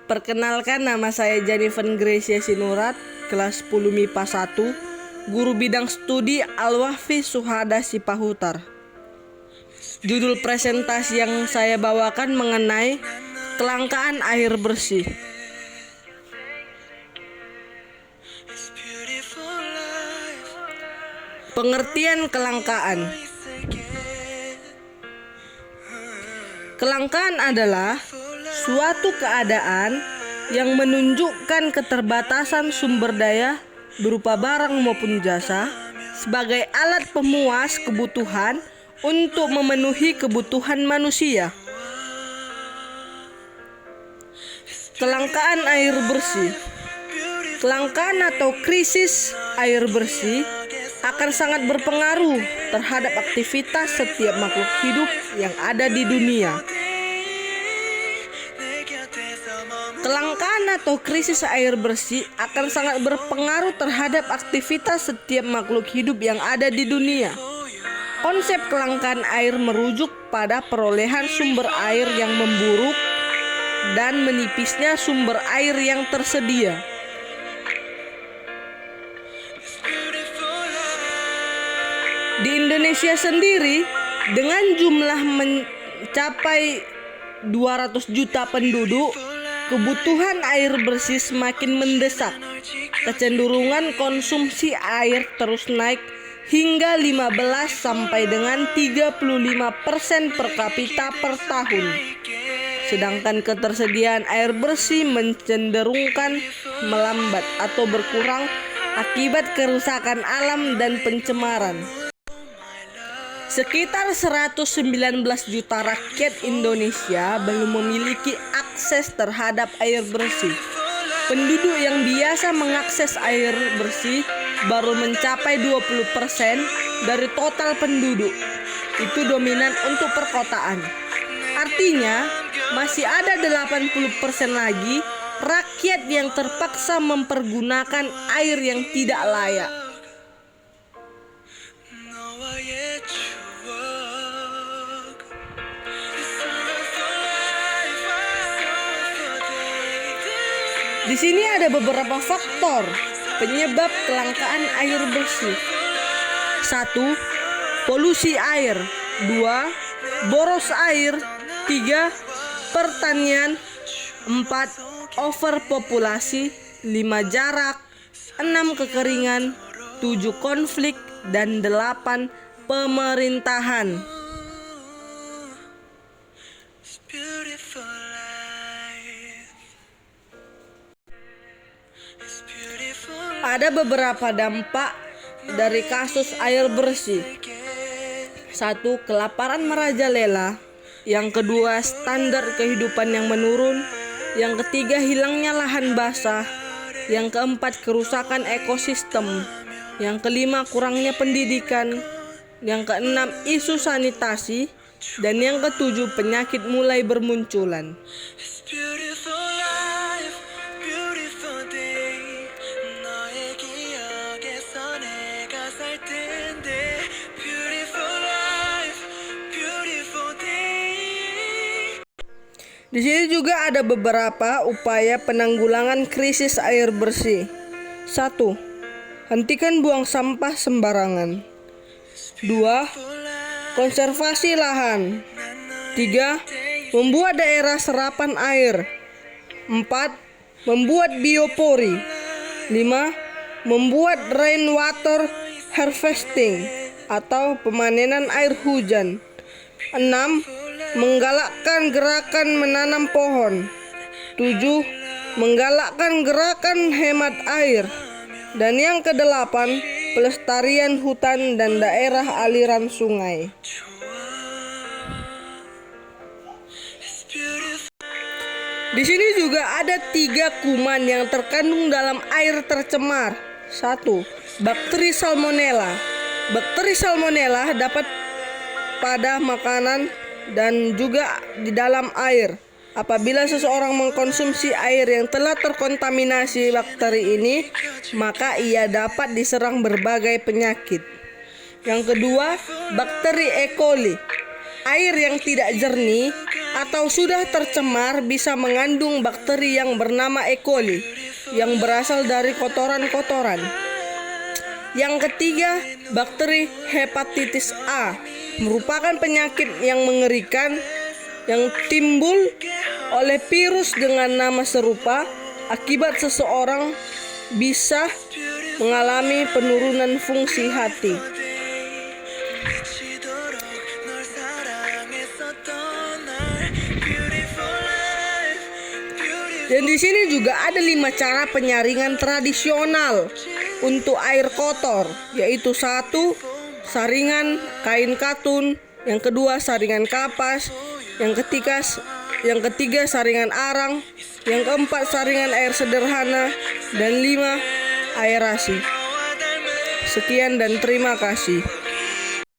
Perkenalkan, nama saya Jennifer Gracia Sinurat, kelas 10 MIPA 1, guru bidang studi Al-Wahfi Suhada Sipahutar. Judul presentasi yang saya bawakan mengenai kelangkaan air bersih. Pengertian kelangkaan. Kelangkaan adalah suatu keadaan yang menunjukkan keterbatasan sumber daya berupa barang maupun jasa sebagai alat pemuas kebutuhan untuk memenuhi kebutuhan manusia. Kelangkaan air bersih. Kelangkaan atau krisis air bersih akan sangat berpengaruh terhadap aktivitas setiap makhluk hidup yang ada di dunia. Kelangkaan atau krisis air bersih akan sangat berpengaruh terhadap aktivitas setiap makhluk hidup yang ada di dunia. Konsep kelangkaan air merujuk pada perolehan sumber air yang memburuk dan menipisnya sumber air yang tersedia. Di Indonesia sendiri, dengan jumlah mencapai 200 juta penduduk, kebutuhan air bersih semakin mendesak. Kecenderungan konsumsi air terus naik hingga 15 sampai dengan 35% per kapita per tahun. Sedangkan ketersediaan air bersih mencenderungkan melambat atau berkurang akibat kerusakan alam dan pencemaran. Sekitar 119 juta rakyat Indonesia belum memiliki akses terhadap air bersih. Penduduk yang biasa mengakses air bersih baru mencapai 20% dari total penduduk. Itu dominan untuk perkotaan. Artinya, masih ada 80% lagi rakyat yang terpaksa mempergunakan air yang tidak layak. Di sini ada beberapa faktor penyebab kelangkaan air bersih. 1. Polusi air. 2. Boros air. 3. Pertanian. 4. Overpopulasi. 5. Jarak. 6. Kekeringan. 7. Konflik. Dan 8. Pemerintahan. Ada beberapa dampak dari kasus air bersih. 1. Kelaparan merajalela. Yang kedua, standar kehidupan yang menurun. Yang ketiga, hilangnya lahan basah. Yang keempat, kerusakan ekosistem. Yang kelima, kurangnya pendidikan. Yang keenam, isu sanitasi. Dan yang ketujuh, penyakit mulai bermunculan. Di sini juga ada beberapa upaya penanggulangan krisis air bersih. 1. Hentikan buang sampah sembarangan. 2. Konservasi lahan. 3. Membuat daerah serapan air. 4. Membuat biopori. 5. Membuat rainwater harvesting atau pemanenan air hujan. 6. Menggalakkan gerakan menanam pohon. 7. Menggalakkan gerakan hemat air. Dan yang kedelapan, pelestarian hutan dan daerah aliran sungai. Di sini juga ada 3 kuman yang terkandung dalam air tercemar. 1. Bakteri Salmonella. Bakteri Salmonella dapat pada makanan dan juga di dalam air. Apabila seseorang mengkonsumsi air yang telah terkontaminasi bakteri ini, maka ia dapat diserang berbagai penyakit. Yang kedua, bakteri E. coli. Air yang tidak jernih atau sudah tercemar bisa mengandung bakteri yang bernama E. coli yang berasal dari kotoran-kotoran. Yang ketiga, bakteri hepatitis A merupakan penyakit yang mengerikan yang timbul oleh virus dengan nama serupa. Akibat seseorang bisa mengalami penurunan fungsi hati. Dan di sini juga ada 5 cara penyaringan tradisional untuk air kotor, yaitu 1. Saringan kain katun, yang kedua saringan kapas, yang ketiga saringan arang, yang keempat saringan air sederhana, dan 5 aerasi. Sekian dan terima kasih.